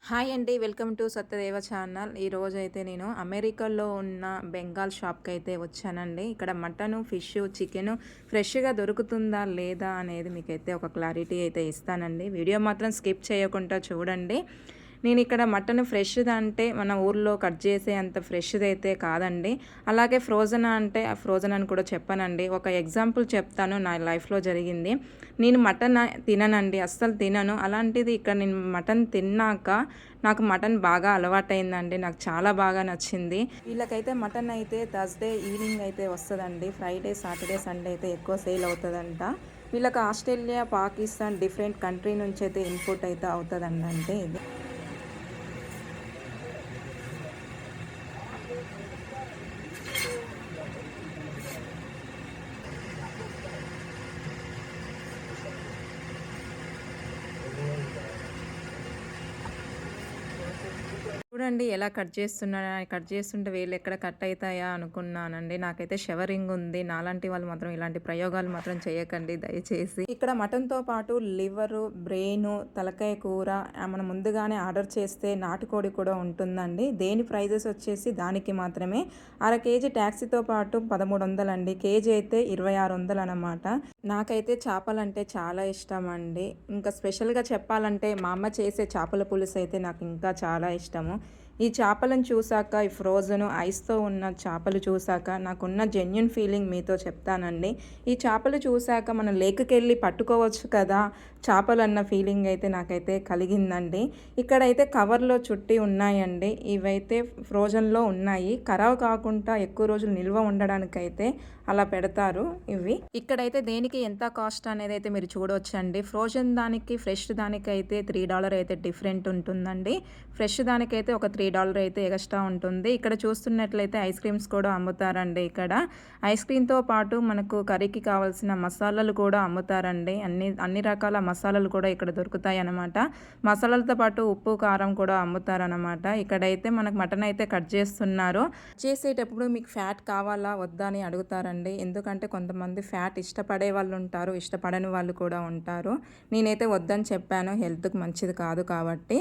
Hi అండి. Welcome to Satyadeva channel. ఈరోజైతే నేను అమెరికాలో ఉన్న బెంగాల్ షాప్‌కి అయితే వచ్చానండి. ఇక్కడ మటను, ఫిషు, చికెను ఫ్రెష్‌గా దొరుకుతుందా లేదా అనేది మీకైతే ఒక క్లారిటీ అయితే ఇస్తానండి. వీడియో మాత్రం స్కిప్ చేయకుండా చూడండి. నేను ఇక్కడ మటన్ ఫ్రెష్‌ది అంటే మన ఊర్లో కట్ చేసే అంత ఫ్రెష్‌ది అయితే కాదండి. అలాగే ఫ్రోజన్ అంటే ఫ్రోజన్ అని కూడా చెప్పనండి. ఒక ఎగ్జాంపుల్ చెప్తాను నా లైఫ్‌లో జరిగింది. నేను మటన్ తిననండి, అస్సలు తినను. అలాంటిది ఇక్కడ నేను మటన్ తిన్నాక నాకు మటన్ బాగా అలవాటైందండి. నాకు చాలా బాగా నచ్చింది. వీళ్ళకైతే మటన్ అయితే థర్స్‌డే ఈవినింగ్ అయితే వస్తదండి. ఫ్రైడే, సాటర్డే, సండే అయితే ఎక్కువ సేల్ అవుతదంట. వీళ్ళకి ఆస్ట్రేలియా, పాకిస్తాన్ డిఫరెంట్ కంట్రీ నుంచి అయితే ఇంపోర్ట్ అయితే అవుతదండి. అంటే ఇది చూడండి ఎలా కట్ చేస్తున్నాడా, కట్ చేస్తుంటే వేళ్ళు ఎక్కడ కట్ అవుతాయా అనుకున్నానండి. నాకైతే షవరింగ్ ఉంది. నాలాంటి వాళ్ళు మాత్రం ఇలాంటి ప్రయోగాలు మాత్రం చేయకండి దయచేసి. ఇక్కడ మటన్తో పాటు లివరు, బ్రెయిన్, తలకాయ కూర మనం ముందుగానే ఆర్డర్ చేస్తే నాటుకోడి కూడా ఉంటుందండి. దేని ప్రైజెస్ వచ్చేసి దానికి మాత్రమే. అర కేజీ ట్యాక్సీతో పాటు 1300 అండి. కేజీ అయితే 2600 అనమాట. నాకైతే చేపలంటే చాలా ఇష్టం అండి. ఇంకా స్పెషల్గా చెప్పాలంటే మా అమ్మ చేసే చేపల పులుసు అయితే నాకు ఇంకా చాలా ఇష్టము. ఈ చేపలను చూసాక, ఈ ఫ్రోజన్ ఐస్‌తో ఉన్న చేపలు చూసాక నాకున్న జెన్యూన్ ఫీలింగ్ మీతో చెప్తానండి. ఈ చేపలు చూసాక మనం లేక్‌కెళ్ళి పట్టుకోవచ్చు కదా చేపలన్న ఫీలింగ్ అయితే నాకైతే కలిగిందండి. ఇక్కడైతే కవర్‌లో చుట్టి ఉన్నాయండి. ఇవైతే ఫ్రోజన్‌లో ఉన్నాయి. ఖరాబ్ కాకుండా ఎక్కువ రోజులు నిల్వ ఉండడానికైతే అలా పెడతారు ఇవి. ఇక్కడైతే దేనికి ఎంత కాస్ట్ అనేది అయితే మీరు చూడొచ్చండి. ఫ్రోజన్ దానికి, ఫ్రెష్ దానికైతే $3 అయితే డిఫరెంట్ ఉంటుందండి. ఫ్రెష్ దానికైతే ఒక $3 అయితే ఎక్స్ట్రా ఉంటుంది. ఇక్కడ చూస్తున్నట్లయితే ఐస్ క్రీమ్స్ కూడా అమ్ముతారండి ఇక్కడ. ఐస్ క్రీమ్‌తో పాటు మనకు కర్రీకి కావాల్సిన మసాలాలు కూడా అమ్ముతారండి. అన్ని రకాల మసాలాలు కూడా ఇక్కడ దొరుకుతాయన్నమాట. మసాలాలతో పాటు ఉప్పు, కారం కూడా అమ్ముతారనమాట. ఇక్కడైతే మనకు మటన్ అయితే కట్ చేస్తున్నారు. చేసేటప్పుడు మీకు ఫ్యాట్ కావాలా వద్దా అని అడుగుతారండి. ఎందుకంటే కొంతమంది ఫ్యాట్ ఇష్టపడే వాళ్ళు ఉంటారు, ఇష్టపడని వాళ్ళు కూడా ఉంటారు. నేనైతే వద్దని చెప్పాను, హెల్త్‌కి మంచిది కాదు కాబట్టి.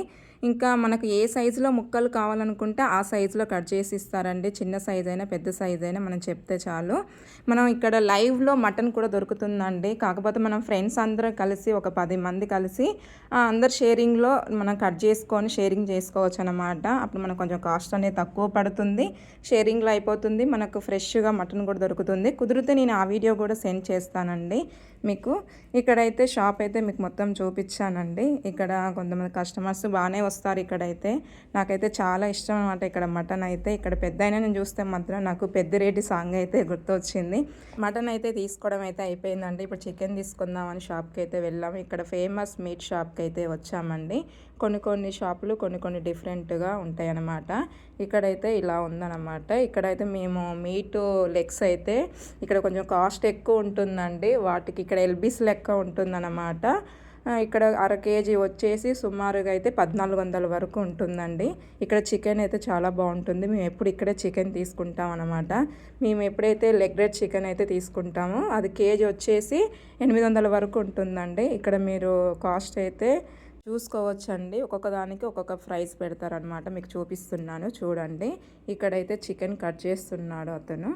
ఇంకా మనకు ఏ సైజులో ముక్కలు కావాలనుకుంటే ఆ సైజులో కట్ చేసి ఇస్తారండి. చిన్న సైజ్ అయినా పెద్ద సైజ్ అయినా మనం చెప్తే చాలు. మనం ఇక్కడ లైవ్‌లో మటన్ కూడా దొరుకుతుందండి. కాకపోతే మనం ఫ్రెండ్స్ అందరం కలిసి ఒక 10 మంది కలిసి అందరు షేరింగ్‌లో మనం కట్ చేసుకొని షేరింగ్ చేసుకోవచ్చు అనమాట. అప్పుడు మనకు కొంచెం కాస్ట్ అనేది తక్కువ పడుతుంది. షేరింగ్‌లో అయిపోతుంది. మనకు ఫ్రెష్‌గా మటన్ కూడా దొరుకుతుంది. కుదిరితే నేను ఆ వీడియో కూడా సెండ్ చేస్తానండి మీకు. ఇక్కడైతే షాప్ అయితే మీకు మొత్తం చూపించానండి. ఇక్కడ కొంతమంది కస్టమర్స్ బాగానే వస్తారు ఇక్కడైతే. నాకైతే చాలా ఇష్టం అనమాట ఇక్కడ మటన్ అయితే. ఇక్కడ పెద్దాయనని చూస్తే మాత్రం నాకు పెద్దిరెడ్డి సాంగ్ అయితే గుర్తొచ్చింది. మటన్ అయితే తీసుకోవడం అయితే అయిపోయిందండి. ఇప్పుడు చికెన్ తీసుకుందామని షాప్కి అయితే వెళ్ళాము. ఇక్కడ ఫేమస్ మీట్ షాప్కి అయితే వచ్చామండి. కొన్ని షాపులు కొన్ని డిఫరెంట్గా ఉంటాయి అన్నమాట. ఇక్కడైతే ఇలా ఉందన్నమాట. ఇక్కడైతే మేము మీటు లెగ్స్ అయితే ఇక్కడ కొంచెం కాస్ట్ ఎక్కువ ఉంటుందండి. వాటికి ఇక్కడ ఎల్బీస్ లెక్క ఉంటుందన్నమాట. ఇక్కడ అర కేజీ వచ్చేసి సుమారుగా అయితే 1400 వరకు ఉంటుందండి. ఇక్కడ చికెన్ అయితే చాలా బాగుంటుంది. మేము ఎప్పుడు ఇక్కడే చికెన్ తీసుకుంటాం అనమాట. మేము ఎప్పుడైతే లెగ్ రెడ్ చికెన్ అయితే తీసుకుంటామో అది కేజీ వచ్చేసి 800 వరకు ఉంటుందండి. ఇక్కడ మీరు కాస్ట్ అయితే చూసుకోవచ్చండి. ఒక్కొక్క దానికి ఒక్కొక్క ప్రైస్ పెడతారనమాట. మీకు చూపిస్తున్నాను చూడండి. ఇక్కడైతే చికెన్ కట్ చేస్తున్నాడు అతను.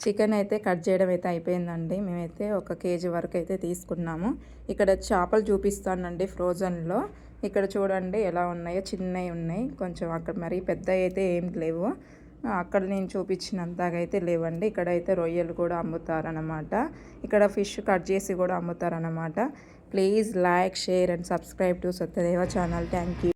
చికెన్ అయితే కట్ చేయడం అయితే అయిపోయిందండి. మేమైతే ఒక కేజీ వరకు అయితే తీసుకున్నాము. ఇక్కడ చేపలు చూపిస్తానండి ఫ్రోజన్లో. ఇక్కడ చూడండి ఎలా ఉన్నాయో, చిన్నవి ఉన్నాయి కొంచెం. అక్కడ మరీ పెద్దవి అయితే ఏం లేవు. అక్కడ నేను చూపించినంతగా అయితే లేవండి. ఇక్కడైతే రొయ్యలు కూడా అమ్ముతారనమాట. ఇక్కడ ఫిష్ కట్ చేసి కూడా అమ్ముతారనమాట. Please like, share and subscribe to Satyadeva channel. Thank you.